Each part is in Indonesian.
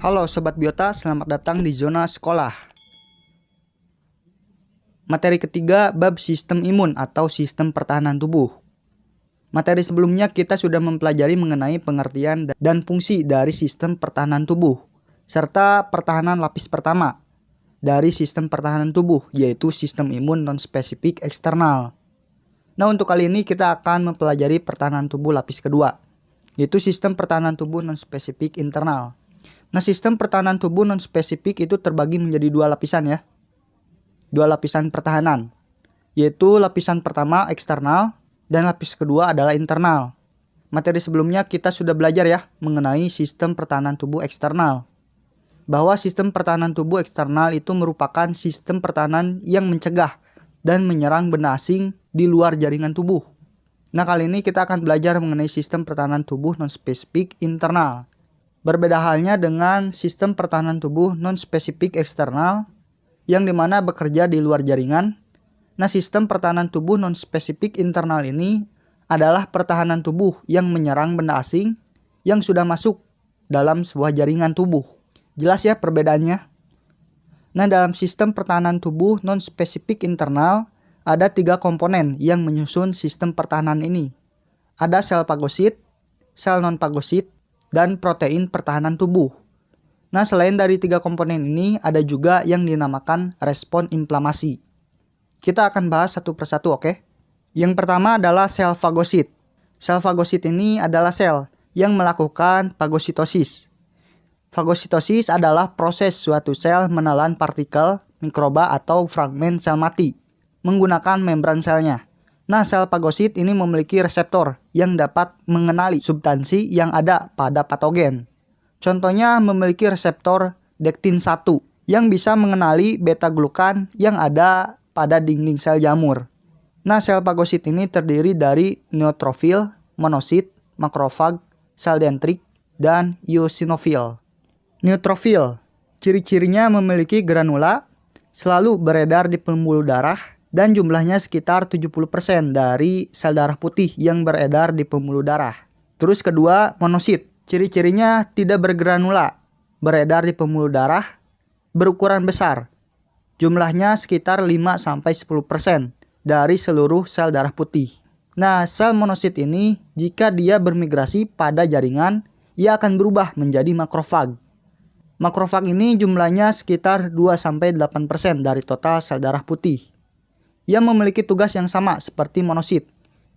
Halo Sobat Biota, selamat datang di Zona Sekolah. Materi ketiga, bab sistem imun atau sistem pertahanan tubuh. Materi sebelumnya kita sudah mempelajari mengenai pengertian dan fungsi dari sistem pertahanan tubuh, serta pertahanan lapis pertama dari sistem pertahanan tubuh, yaitu sistem imun non-spesifik eksternal. Nah, untuk kali ini kita akan mempelajari pertahanan tubuh lapis kedua, yaitu sistem pertahanan tubuh non-spesifik internal. Nah, sistem pertahanan tubuh non-spesifik itu terbagi menjadi dua lapisan ya. Dua lapisan pertahanan, yaitu lapisan pertama eksternal dan lapis kedua adalah internal. Materi sebelumnya kita sudah belajar ya mengenai sistem pertahanan tubuh eksternal. Bahwa sistem pertahanan tubuh eksternal itu merupakan sistem pertahanan yang mencegah dan menyerang benda asing di luar jaringan tubuh. Nah, kali ini kita akan belajar mengenai sistem pertahanan tubuh non-spesifik internal. Berbeda halnya dengan sistem pertahanan tubuh non-spesifik eksternal yang dimana bekerja di luar jaringan. Nah, sistem pertahanan tubuh non-spesifik internal ini adalah pertahanan tubuh yang menyerang benda asing yang sudah masuk dalam sebuah jaringan tubuh. Jelas ya perbedaannya? Nah, dalam sistem pertahanan tubuh non-spesifik internal ada 3 komponen yang menyusun sistem pertahanan ini. Ada sel fagosit, sel non-fagosit, dan protein pertahanan tubuh. Nah, selain dari 3 komponen ini, ada juga yang dinamakan respon inflamasi. Kita akan bahas satu persatu, oke? Yang pertama adalah sel fagosit. Sel fagosit ini adalah sel yang melakukan fagositosis. Fagositosis adalah proses suatu sel menelan partikel, mikroba, atau fragmen sel mati menggunakan membran selnya. Nah, sel fagosit ini memiliki reseptor yang dapat mengenali substansi yang ada pada patogen. Contohnya memiliki reseptor dektin 1 yang bisa mengenali beta-glukan yang ada pada dinding sel jamur. Nah, sel fagosit ini terdiri dari neutrofil, monosit, makrofag, sel dendrit, dan eosinofil. Neutrofil, ciri-cirinya memiliki granula, selalu beredar di pembuluh darah, dan jumlahnya sekitar 70% dari sel darah putih yang beredar di pembuluh darah. Terus kedua, monosit. Ciri-cirinya tidak bergranula, beredar di pembuluh darah, berukuran besar. Jumlahnya sekitar 5-10% dari seluruh sel darah putih. Nah, sel monosit ini jika dia bermigrasi pada jaringan, ia akan berubah menjadi makrofag. Makrofag ini jumlahnya sekitar 2-8% dari total sel darah putih. Ia memiliki tugas yang sama seperti monosit,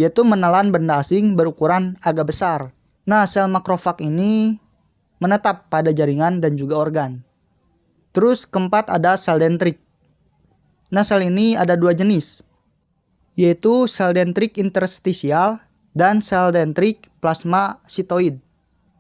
yaitu menelan benda asing berukuran agak besar. Nah, sel makrofag ini menetap pada jaringan dan juga organ. Terus keempat ada sel dendrit. Nah, sel ini ada 2 jenis, yaitu sel dendrit interstisial dan sel dendrit plasmasitoid.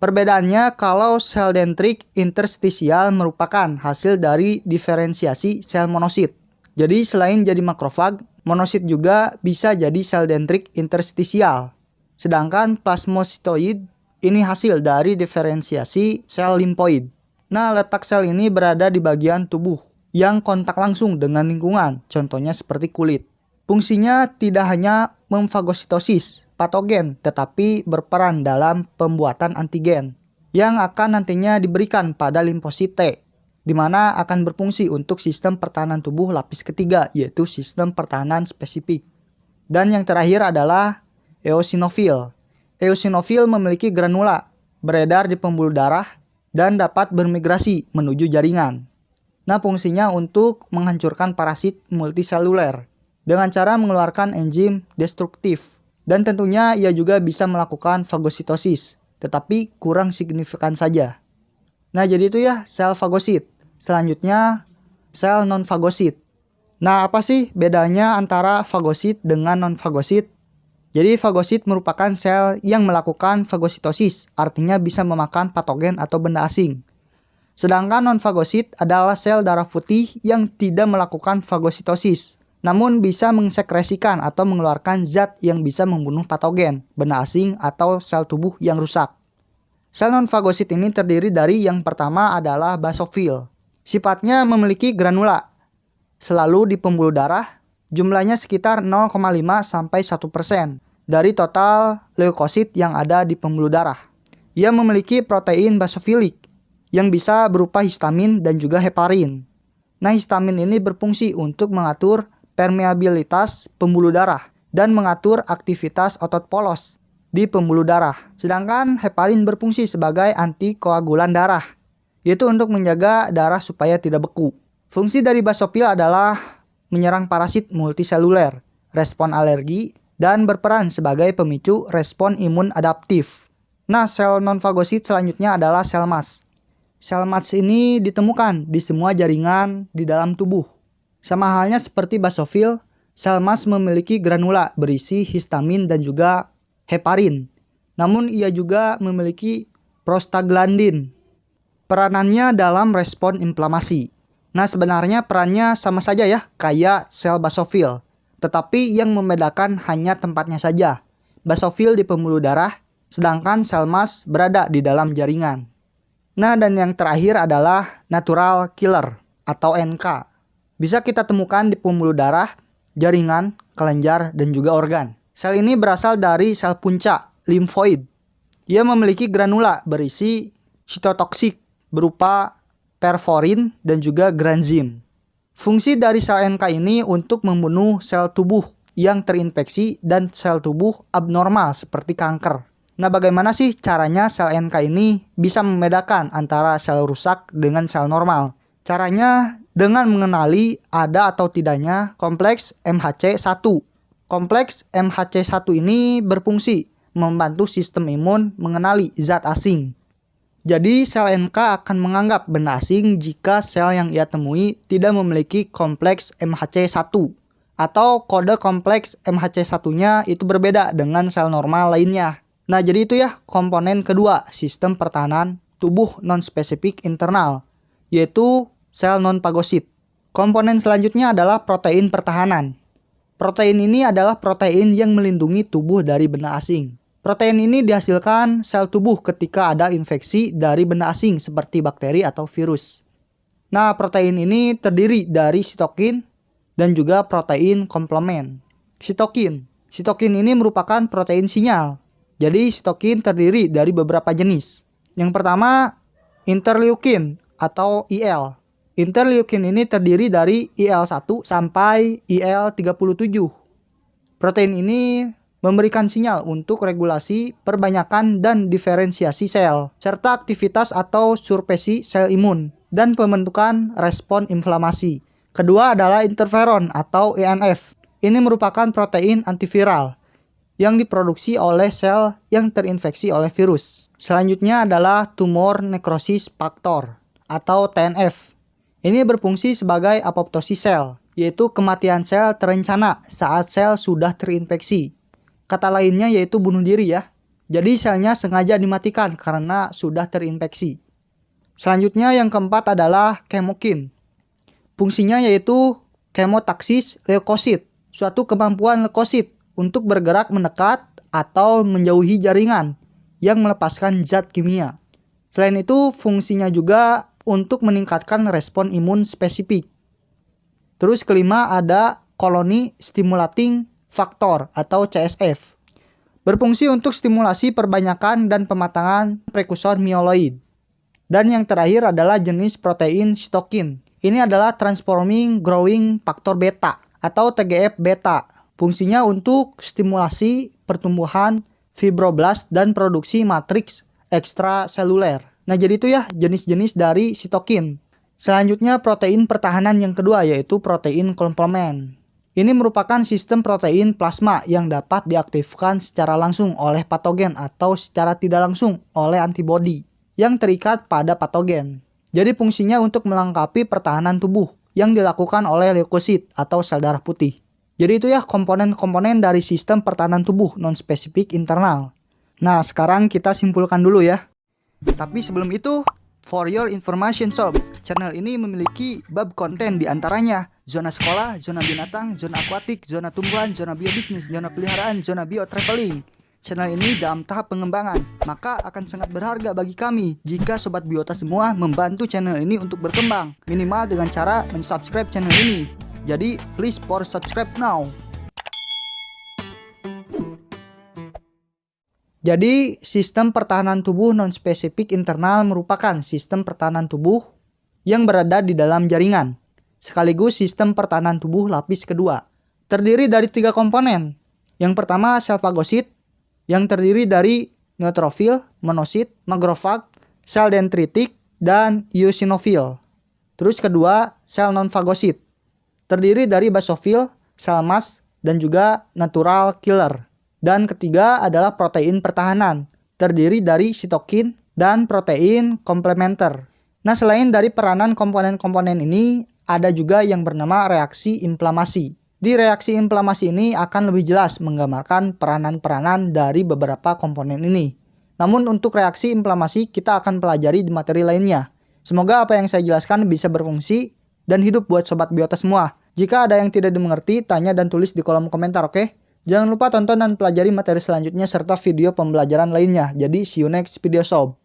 Perbedaannya, kalau sel dendrit interstisial merupakan hasil dari diferensiasi sel monosit. Jadi selain jadi makrofag, monosit juga bisa jadi sel dendrit interstisial. Sedangkan plasmasitoid ini hasil dari diferensiasi sel limfoid. Nah, letak sel ini berada di bagian tubuh yang kontak langsung dengan lingkungan, contohnya seperti kulit. Fungsinya tidak hanya memfagositosis patogen, tetapi berperan dalam pembuatan antigen yang akan nantinya diberikan pada limfosit T, di mana akan berfungsi untuk sistem pertahanan tubuh lapis ketiga, yaitu sistem pertahanan spesifik. Dan yang terakhir adalah eosinofil. Eosinofil memiliki granula, beredar di pembuluh darah, dan dapat bermigrasi menuju jaringan. Nah, fungsinya untuk menghancurkan parasit multiseluler dengan cara mengeluarkan enzim destruktif. Dan tentunya ia juga bisa melakukan fagositosis, tetapi kurang signifikan saja. Nah, jadi itu ya sel fagosit. Selanjutnya, sel non-fagosit. Nah, apa sih bedanya antara fagosit dengan non-fagosit? Jadi, fagosit merupakan sel yang melakukan fagositosis, artinya bisa memakan patogen atau benda asing. Sedangkan non-fagosit adalah sel darah putih yang tidak melakukan fagositosis, namun bisa mensekresikan atau mengeluarkan zat yang bisa membunuh patogen, benda asing, atau sel tubuh yang rusak. Sel non-fagosit ini terdiri dari yang pertama adalah basofil. Sifatnya memiliki granula, selalu di pembuluh darah, jumlahnya sekitar 0,5-1% dari total leukosit yang ada di pembuluh darah. Ia memiliki protein basofilik yang bisa berupa histamin dan juga heparin. Nah, histamin ini berfungsi untuk mengatur permeabilitas pembuluh darah dan mengatur aktivitas otot polos di pembuluh darah. Sedangkan heparin berfungsi sebagai antikoagulan darah, yaitu untuk menjaga darah supaya tidak beku. Fungsi dari basofil adalah menyerang parasit multiseluler, respon alergi, dan berperan sebagai pemicu respon imun adaptif. Nah, sel non-fagosit selanjutnya adalah sel mast. Sel mast ini ditemukan di semua jaringan di dalam tubuh. Sama halnya seperti basofil, sel mast memiliki granula berisi histamin dan juga heparin. Namun ia juga memiliki prostaglandin. Peranannya dalam respon inflamasi. Nah, sebenarnya perannya sama saja ya, kayak sel basofil. Tetapi yang membedakan hanya tempatnya saja. Basofil di pembuluh darah, sedangkan sel mast berada di dalam jaringan. Nah, dan yang terakhir adalah natural killer atau NK. Bisa kita temukan di pembuluh darah, jaringan, kelenjar, dan juga organ. Sel ini berasal dari sel puncak, limfoid. Ia memiliki granula berisi sitotoksik berupa perforin dan juga granzim. Fungsi dari sel NK ini untuk membunuh sel tubuh yang terinfeksi dan sel tubuh abnormal seperti kanker. Nah, bagaimana sih caranya sel NK ini bisa membedakan antara sel rusak dengan sel normal? Caranya dengan mengenali ada atau tidaknya kompleks MHC1. Kompleks MHC1 ini berfungsi membantu sistem imun mengenali zat asing. Jadi, sel NK akan menganggap benda asing jika sel yang ia temui tidak memiliki kompleks MHC1. Atau kode kompleks MHC1-nya itu berbeda dengan sel normal lainnya. Nah, jadi itu ya komponen kedua sistem pertahanan tubuh non-spesifik internal, yaitu sel non-fagosit. Komponen selanjutnya adalah protein pertahanan. Protein ini adalah protein yang melindungi tubuh dari benda asing. Protein ini dihasilkan sel tubuh ketika ada infeksi dari benda asing seperti bakteri atau virus. Nah, protein ini terdiri dari sitokin dan juga protein komplement. Sitokin ini merupakan protein sinyal. Jadi sitokin terdiri dari beberapa jenis. Yang pertama, interleukin atau IL. Interleukin ini terdiri dari IL-1 sampai IL-37. Protein ini memberikan sinyal untuk regulasi perbanyakan dan diferensiasi sel, serta aktivitas atau surpresi sel imun, dan pembentukan respon inflamasi. Kedua adalah interferon atau INF. Ini merupakan protein antiviral yang diproduksi oleh sel yang terinfeksi oleh virus. Selanjutnya adalah tumor necrosis factor atau TNF. Ini berfungsi sebagai apoptosis sel, yaitu kematian sel terencana saat sel sudah terinfeksi. Kata lainnya yaitu bunuh diri ya. Jadi selnya sengaja dimatikan karena sudah terinfeksi. Selanjutnya yang keempat adalah kemokin. Fungsinya yaitu kemotaksis leukosit, suatu kemampuan leukosit untuk bergerak mendekat atau menjauhi jaringan yang melepaskan zat kimia. Selain itu, fungsinya juga untuk meningkatkan respon imun spesifik. Terus kelima ada colony stimulating factor atau CSF. Berfungsi untuk stimulasi perbanyakan dan pematangan prekursor mieloid. Dan yang terakhir adalah jenis protein sitokin. Ini adalah transforming growing factor beta atau TGF beta. Fungsinya untuk stimulasi pertumbuhan fibroblast dan produksi matriks ekstraseluler. Nah, jadi itu ya jenis-jenis dari sitokin. Selanjutnya protein pertahanan yang kedua yaitu protein komplement. Ini merupakan sistem protein plasma yang dapat diaktifkan secara langsung oleh patogen atau secara tidak langsung oleh antibodi yang terikat pada patogen. Jadi fungsinya untuk melengkapi pertahanan tubuh yang dilakukan oleh leukosit atau sel darah putih. Jadi itu ya komponen-komponen dari sistem pertahanan tubuh non-spesifik internal. Nah, sekarang kita simpulkan dulu ya. Tapi sebelum itu, for your information sob, channel ini memiliki bab konten diantaranya zona sekolah, zona binatang, zona akuatik, zona tumbuhan, zona biobisnis, zona peliharaan, zona biotraveling. Channel ini dalam tahap pengembangan, maka akan sangat berharga bagi kami jika sobat biota semua membantu channel ini untuk berkembang, minimal dengan cara mensubscribe channel ini. Jadi, please for subscribe now. Jadi, sistem pertahanan tubuh non-spesifik internal merupakan sistem pertahanan tubuh yang berada di dalam jaringan, sekaligus sistem pertahanan tubuh lapis kedua. Terdiri dari 3 komponen. Yang pertama, sel fagosit, yang terdiri dari neutrofil, monosit, makrofag, sel dendritik, dan eosinofil. Terus kedua, sel non-fagosit, terdiri dari basofil, sel mast, dan juga natural killer. Dan ketiga adalah protein pertahanan, terdiri dari sitokin dan protein komplementer. Nah, selain dari peranan komponen-komponen ini, ada juga yang bernama reaksi inflamasi. Di reaksi inflamasi ini akan lebih jelas menggambarkan peranan-peranan dari beberapa komponen ini. Namun untuk reaksi inflamasi kita akan pelajari di materi lainnya. Semoga apa yang saya jelaskan bisa berfungsi dan hidup buat Sobat Biota semua. Jika ada yang tidak dimengerti, tanya dan tulis di kolom komentar, oke? Jangan lupa tonton dan pelajari materi selanjutnya serta video pembelajaran lainnya. Jadi, see you next video sob.